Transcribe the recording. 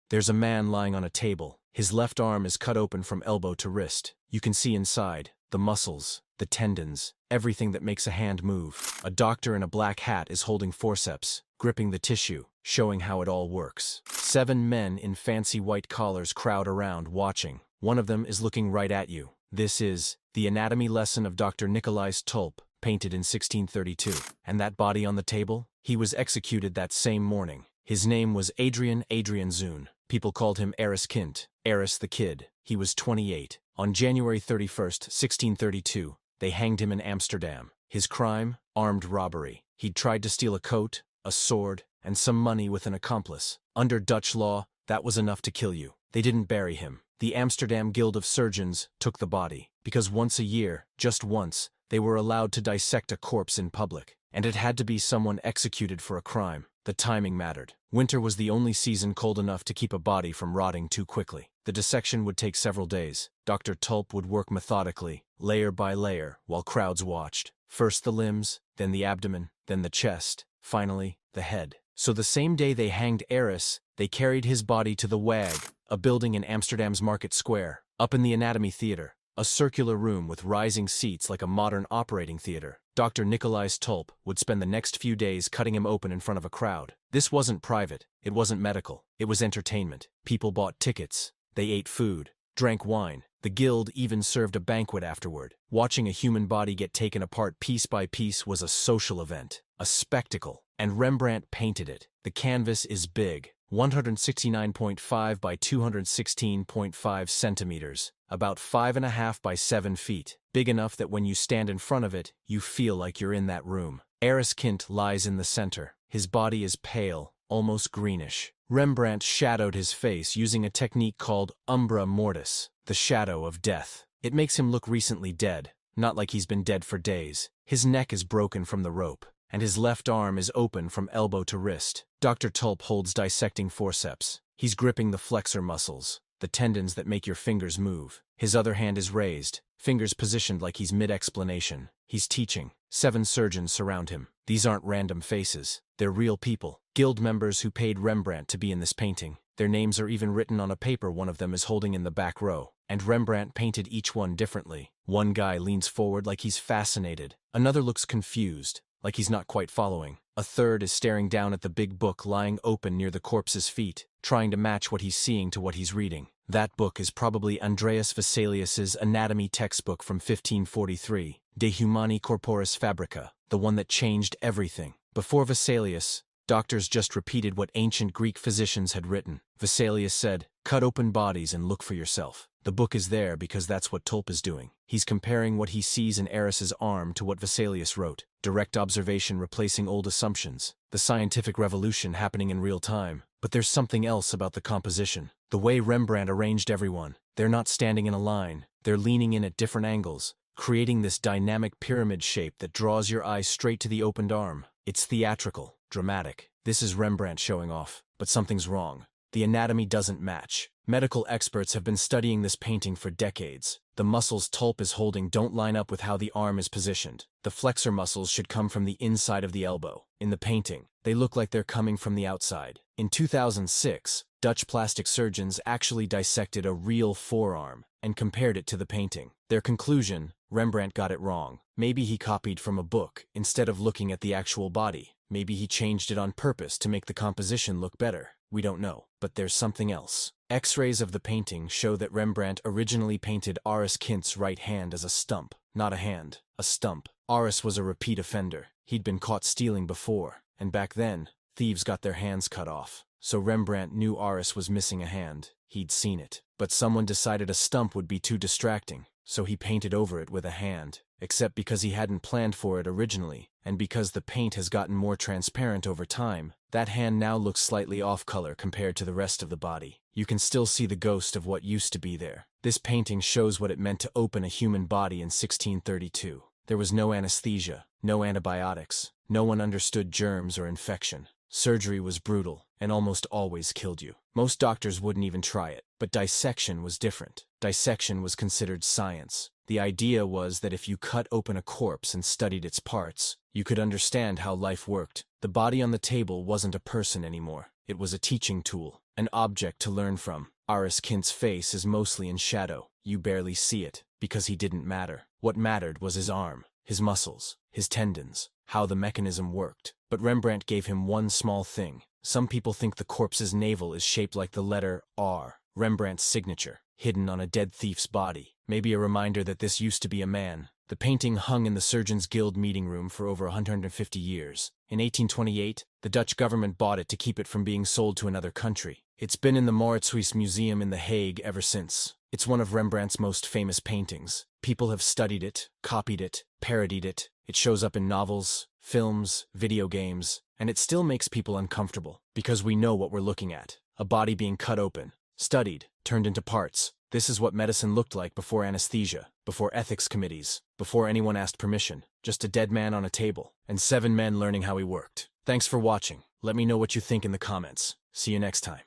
There's a man lying on a table. His left arm is cut open from elbow to wrist. You can see inside, the muscles, the tendons, everything that makes a hand move. A doctor in a black hat is holding forceps, gripping the tissue, showing how it all works. 7 men in fancy white collars crowd around, watching. One of them is looking right at you. This is the anatomy lesson of Dr. Nicolaes Tulp, painted in 1632. And that body on the table? He was executed that same morning. His name was Adrian Zoon. People called him Aris Kind, Aris the Kid. He was 28. On January 31st, 1632, they hanged him in Amsterdam. His crime? Armed robbery. He'd tried to steal a coat, a sword, and some money with an accomplice. Under Dutch law, that was enough to kill you. They didn't bury him. The Amsterdam Guild of Surgeons took the body, because once a year, just once, they were allowed to dissect a corpse in public. And it had to be someone executed for a crime. The timing mattered. Winter was the only season cold enough to keep a body from rotting too quickly. The dissection would take several days. Dr. Tulp would work methodically, layer by layer, while crowds watched. First the limbs, then the abdomen, then the chest, finally, the head. So the same day they hanged Aris, they carried his body to the WAG, a building in Amsterdam's Market Square, up in the Anatomy Theater, a circular room with rising seats like a modern operating theater. Dr. Nicolaes Tulp would spend the next few days cutting him open in front of a crowd. This wasn't private, it wasn't medical, it was entertainment. People bought tickets, they ate food, drank wine. The guild even served a banquet afterward. Watching a human body get taken apart piece by piece was a social event, a spectacle, and Rembrandt painted it. The canvas is big, 169.5 by 216.5 centimeters, about 5.5 by 7 feet, big enough that when you stand in front of it, you feel like you're in that room. Aris Kind lies in the center. His body is pale, almost greenish. Rembrandt shadowed his face using a technique called umbra mortis, the shadow of death. It makes him look recently dead, not like he's been dead for days. His neck is broken from the rope, and his left arm is open from elbow to wrist. Dr. Tulp holds dissecting forceps. He's gripping the flexor muscles, the tendons that make your fingers move. His other hand is raised, fingers positioned like he's mid-explanation. He's teaching. 7 surgeons surround him. These aren't random faces. They're real people. Guild members who paid Rembrandt to be in this painting. Their names are even written on a paper one of them is holding in the back row. And Rembrandt painted each one differently. One guy leans forward like he's fascinated. Another looks confused, like he's not quite following. A third is staring down at the big book lying open near the corpse's feet, trying to match what he's seeing to what he's reading. That book is probably Andreas Vesalius's anatomy textbook from 1543, De Humani Corporis Fabrica, the one that changed everything. Before Vesalius, doctors just repeated what ancient Greek physicians had written. Vesalius said, "Cut open bodies and look for yourself." The book is there because that's what Tulp is doing. He's comparing what he sees in Aris's arm to what Vesalius wrote. Direct observation replacing old assumptions. The scientific revolution happening in real time. But there's something else about the composition. The way Rembrandt arranged everyone. They're not standing in a line. They're leaning in at different angles, creating this dynamic pyramid shape that draws your eye straight to the opened arm. It's theatrical, dramatic. This is Rembrandt showing off. But something's wrong. The anatomy doesn't match. Medical experts have been studying this painting for decades. The muscles Tulp is holding don't line up with how the arm is positioned. The flexor muscles should come from the inside of the elbow. In the painting, they look like they're coming from the outside. In 2006, Dutch plastic surgeons actually dissected a real forearm and compared it to the painting. Their conclusion: Rembrandt got it wrong. Maybe he copied from a book instead of looking at the actual body. Maybe he changed it on purpose to make the composition look better. We don't know. But there's something else. X-rays of the painting show that Rembrandt originally painted Aris Kind's right hand as a stump. Not a hand, a stump. Aris was a repeat offender. He'd been caught stealing before, and back then, thieves got their hands cut off. So Rembrandt knew Aris was missing a hand. He'd seen it. But someone decided a stump would be too distracting, so he painted over it with a hand. Except because he hadn't planned for it originally, and because the paint has gotten more transparent over time, that hand now looks slightly off-color compared to the rest of the body. You can still see the ghost of what used to be there. This painting shows what it meant to open a human body in 1632. There was no anesthesia, no antibiotics, no one understood germs or infection. Surgery was brutal, and almost always killed you. Most doctors wouldn't even try it. But dissection was different. Dissection was considered science. The idea was that if you cut open a corpse and studied its parts, you could understand how life worked. The body on the table wasn't a person anymore. It was a teaching tool. an object to learn from. Ariskind's face is mostly in shadow. You barely see it, because he didn't matter. What mattered was his arm, his muscles, his tendons, how the mechanism worked. But Rembrandt gave him one small thing. Some people think the corpse's navel is shaped like the letter R, Rembrandt's signature, hidden on a dead thief's body. Maybe a reminder that this used to be a man. The painting hung in the Surgeons Guild meeting room for over 150 years. In 1828, the Dutch government bought it to keep it from being sold to another country. It's been in the Mauritshuis Museum in The Hague ever since. It's one of Rembrandt's most famous paintings. People have studied it, copied it, parodied it. It shows up in novels, films, video games, and it still makes people uncomfortable, because we know what we're looking at. A body being cut open, studied, turned into parts. This is what medicine looked like before anesthesia, before ethics committees, before anyone asked permission. Just a dead man on a table, and 7 men learning how he worked. Thanks for watching. Let me know what you think in the comments. See you next time.